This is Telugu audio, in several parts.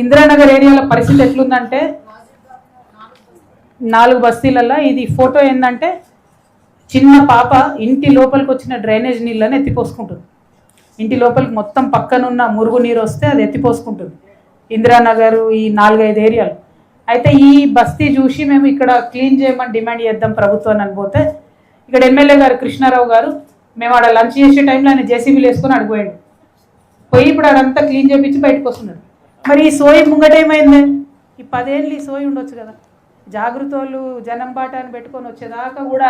ఇందిరానగర్ ఏరియాలో పరిస్థితి ఎట్లుందంటే 4 బస్తీలలో ఇది ఫోటో ఏంటంటే చిన్న పాప ఇంటి లోపలికి వచ్చిన డ్రైనేజ్ నీళ్ళని ఎత్తిపోసుకుంటుంది. ఇంటి లోపలికి మొత్తం పక్కనున్న మురుగు నీరు వస్తే అది ఎత్తిపోసుకుంటుంది. ఇందిరానగర్ ఈ 4-5 ఏరియాలు. అయితే ఈ బస్తీ చూసి మేము ఇక్కడ క్లీన్ చేయమని డిమాండ్ చేద్దాం ప్రభుత్వాన్ని అని పోతే ఇక్కడ ఎమ్మెల్యే గారు కృష్ణారావు గారు మేము ఆడ లంచ్ చేసే టైంలో ఆయన జేసీబీలు వేసుకొని అడిగిపోయాడు. పోయి ఇప్పుడు ఆడంతా క్లీన్ చేయించి బయటకు వస్తున్నాడు. మరి ఈ సోయి ముంగటేమైంది? ఈ 10 ఏళ్ళు ఈ సోయి ఉండొచ్చు కదా. జాగృతోళ్ళు జనం బాటాన్ని పెట్టుకొని వచ్చేదాకా కూడా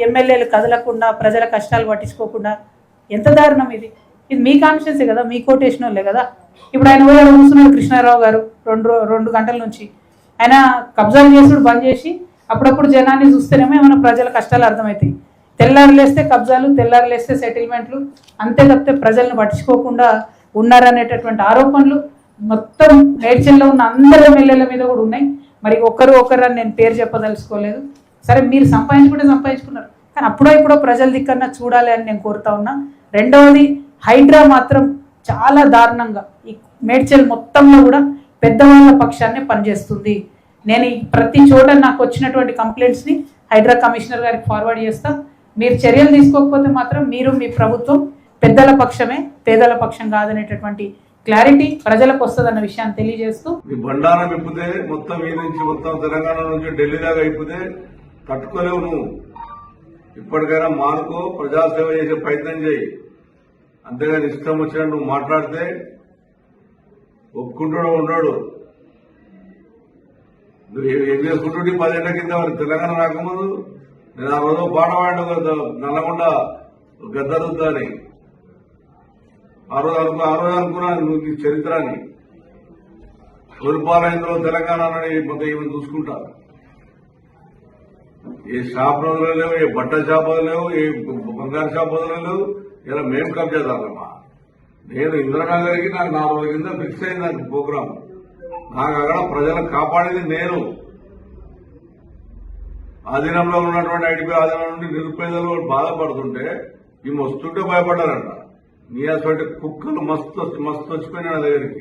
ఎమ్మెల్యేలు కదలకుండా ప్రజల కష్టాలు పట్టించుకోకుండా ఎంత దారుణం ఇది. ఇది మీ కాన్షియన్సే కదా, మీ కోటేషన్ వాళ్ళే కదా. ఇప్పుడు ఆయన కూడా కూర్చున్నాడు కృష్ణారావు గారు 2 గంటల నుంచి. ఆయన కబ్జాలు చేసుడు బంద్ చేసి అప్పుడప్పుడు జనాన్ని చూస్తేనేమో ఏమైనా ప్రజల కష్టాలు అర్థమవుతాయి. తెల్లారులేస్తే కబ్జాలు, తెల్లారులేస్తే సెటిల్మెంట్లు, అంతే తప్పితే ప్రజలను పట్టించుకోకుండా ఉన్నారనేటటువంటి ఆరోపణలు మొత్తం మేడ్చల్లో ఉన్న అందరి ఎమ్మెల్యేల మీద కూడా ఉన్నాయి. మరి ఒకరు అని నేను పేరు చెప్పదలుచుకోలేదు. సరే మీరు సంపాదించుకున్నారు, కానీ అప్పుడో ఇప్పుడో ప్రజల దిక్కన్నా చూడాలి అని నేను కోరుతా ఉన్నా. రెండవది, హైడ్రా మాత్రం చాలా దారుణంగా ఈ మేడ్చల్ మొత్తంలో కూడా పెద్దవాళ్ళ పక్షాన్ని పనిచేస్తుంది. నేను ప్రతి చోట నాకు వచ్చినటువంటి కంప్లైంట్స్ని హైడ్రా కమిషనర్ గారికి ఫార్వర్డ్ చేస్తా. మీరు చర్యలు తీసుకోకపోతే మాత్రం మీరు మీ ప్రభుత్వం పెద్దల పక్షమే, పేదల పక్షం కాదనేటటువంటి క్లారిటీ ప్రజలకు వస్తుందన్న విషయాన్ని తెలియజేస్తూ, బండారం ఇప్పితే మొత్తం ఈ నుంచి మొత్తం తెలంగాణ నుంచి ఢిల్లీ దాకా ఇప్పితే తట్టుకోలేవు నువ్వు. ఇప్పటికైనా మానుకో, ప్రజాసేవ చేసే ప్రయత్నం చేయి. అంతేగాని ఇష్టం వచ్చినట్టు నువ్వు మాట్లాడితే ఒప్పుకుంటాడు ఉన్నాడు. నువ్వు ఏం చేసుకుంటుంటే 10 ఏళ్ల కింద తెలంగాణ రాకముందు నేను ఆ రోజు పాట పాడిన నల్లగొండ గద్దరుద్దా అని ఆ రోజు అనుకున్నాను నువ్వు నీ చరిత్రని. తొలిపాలైందో తెలంగాణ మొత్తం ఏమైనా చూసుకుంటా. ఏ షాప్ రోజులు లేవు, ఏ బట్ట షాప్ లేవు, ఏ బంగారు షాప్ లేవు. ఇలా మేం కబ్జేదామా. నేను ఇందిరానగర్కి నాకు 4 రోజుల కింద ఫిక్స్ అయింది నాకు ప్రోగ్రాం. నాకు అక్కడ ప్రజలను కాపాడేది నేను. ఆధీనంలో ఉన్నటువంటి ఐటీపీ ఆధీనం నుండి నిరుపేదలు బాధపడుతుంటే ఈ వస్తుంటే భయపడ్డారంట. నీ అసలు కుక్కలు మస్తు వచ్చిపోయినా నా దగ్గరికి.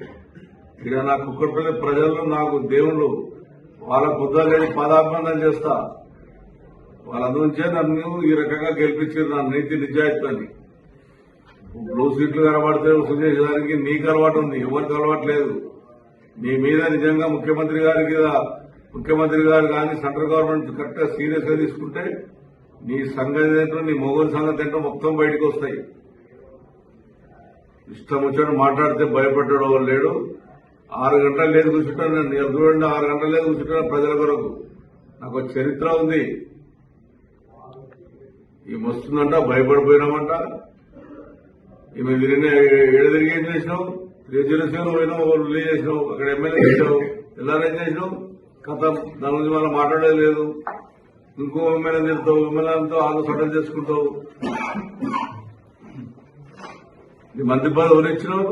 ఇక్కడ నా కుక్కడపల్లి ప్రజలు నాకు దేవుళ్ళు, వాళ్ళ బుద్ధలేని పదాభివందన చేస్తా. వాళ్ళందుంచే నన్ను ఈ రకంగా గెలిపించారు, నా నీతి నిజాయితీని. బ్లూ సీట్లు కనబడితే వసూలు చేసేదానికి నీకు అలవాటు ఉంది, ఎవరికి అలవాటు లేదు. నీ మీద నిజంగా ముఖ్యమంత్రి గారు కానీ సెంట్రల్ గవర్నమెంట్ కరెక్ట్ గా సీరియస్ గా తీసుకుంటే నీ సంగతి ఏంటో, నీ మొగలు సంగతి ఏంటో మొత్తం బయటకు వస్తాయి. ఇష్టం వచ్చాడు మాట్లాడితే భయపడ్డాడు ఎవరు లేడు. 6 గంటలు లేదు కూర్చుంటాను నేను. చూడండి, 6 గంటలు లేదు కూర్చుంటాను ప్రజల కొరకు. నాకు ఒక చరిత్ర ఉంది. ఈమె వస్తుందంట, భయపడిపోయినామంట. ఈమె తిరిగి ఏం చేసినావు? 307 పోయినావు, రిలీజ్ చేసినావు, అక్కడ ఎమ్మెల్యే చేసినావు, ఎల్ఆర్ఏ చేసినావు. కథ దాని గురించి మనం మాట్లాడేది లేదు. ఇంకో ఎమ్మెల్యే తిరుగుతావు, ఎమ్మెల్యేతో వాళ్ళు సటల్ చేసుకుంటావు. నీ మంత్రి పదవి ఎవరు ఇచ్చినావు?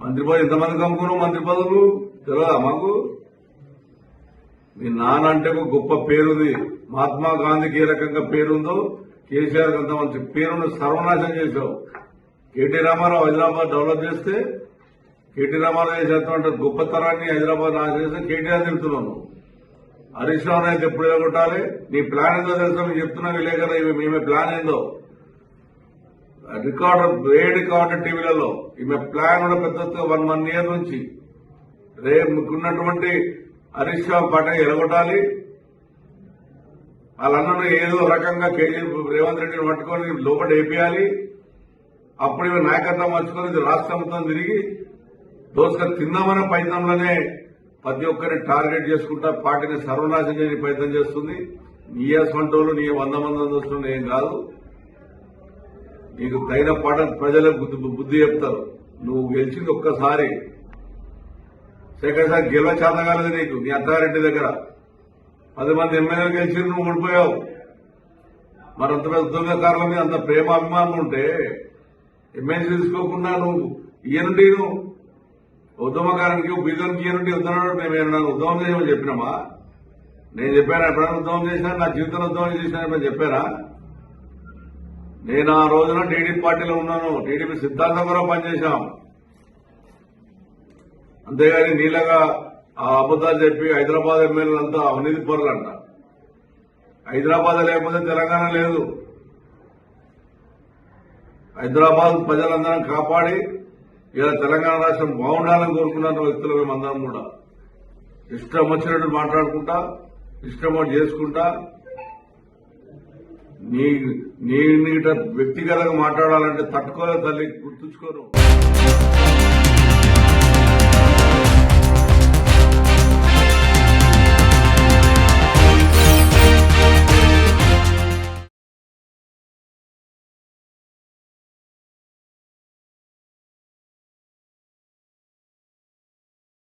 మంత్రి పదవి ఎంతమందికి అమ్ముకున్నావు? మంత్రి పదవులు తెలియదా మాకు? మీ నాన్న అంటే ఒక గొప్ప పేరుంది. మహాత్మా గాంధీకి ఏ రకంగా పేరుందో కేసీఆర్ అంత మంచి పేరును సర్వనాశనం చేశావు. కేటీ రామారావు హైదరాబాద్ డెవలప్ చేస్తే కేటీ రామారావు చేసేటువంటి గొప్పతనాన్ని హైదరాబాద్ నాశనం చేస్తే కేటీఆర్ తిరుగుతున్నాను. హరీష్ రావు అయితే ఎప్పుడు ఎదగొట్టాలి? నీ ప్లాన్ ఏందో తెలుసా? మీకు చెప్తున్నా విలేకరులు, ఈమె ప్లాన్ ఏందో రికార్డు టీవీలలో ఈమె ప్లాన్ కూడా పెద్ద 1 ఇయర్ నుంచి మీకున్నటువంటి హరీష్ రావు పాట ఎలగొట్టాలి. వాళ్ళందరూ ఏదో రకంగా రేవంత్ రెడ్డిని పట్టుకొని లోపల వేపియాలి. అప్పుడు ఇవి నాయకత్వం మర్చుకొని రాష్ట్రం మొత్తం తిరిగి దోసుగా తిందామనే ప్రయత్నంలోనే ప్రతి ఒక్కరిని టార్గెట్ చేసుకుంటా పార్టీని సర్వనాశనం చేయని ప్రయత్నం చేస్తుంది. నీ అసంటోళ్ళు నీ 100 మంది వస్తున్న ఏం కాదు. నీకు తగిన పాట ప్రజలకు బుద్ధి చెప్తారు. నువ్వు గెలిచింది ఒక్కసారి, సెకండ్ గెలవ చేత కాలేదు నీకు. నీ అత్తారెడ్డి దగ్గర 10 మంది ఎమ్మెల్యేలు గెలిచి నువ్వు ఓడిపోయావు. మరి అంత పెద్ద ఉద్యోగకారుల మీద అంత ప్రేమ అభిమానం ఉంటే ఎమ్మెల్సీ తీసుకోకుండా నువ్వు ఈయనుండి నువ్వు ఉద్యమకారానికి బీజేపీకి ఈయనుండి వస్తున్నాడు. మేము ఉద్యమం చేసామని చెప్పినామా? నేను చెప్పాను ఎప్పుడైనా ఉద్యమం చేసినా? నా జీవితంలో ఉద్యమం చేసినా చెప్పానా? నేను ఆ రోజున టీడీపీ పార్టీలో ఉన్నాను. టీడీపీ సిద్ధాంతం కూడా పనిచేశాం. అంతేగాని నీళ్ళగా ఆ అబద్దాలు చెప్పి హైదరాబాద్ ఎమ్మెల్యేలంతా అవినీతి పరులంట. హైదరాబాద్ లేకపోతే తెలంగాణ లేదు. హైదరాబాద్ ప్రజలందరం కాపాడి ఇలా తెలంగాణ రాష్ట్రం బాగుండాలని కోరుకున్న వ్యక్తులు మేమందరం కూడా. ఇష్టం వచ్చినట్టు మాట్లాడుకుంటా, ఇష్టం వచ్చి చేసుకుంటా, నీ వ్యక్తిగతంగా మాట్లాడాలంటే తట్టుకోలే తల్లి, గుర్తుంచుకోరు.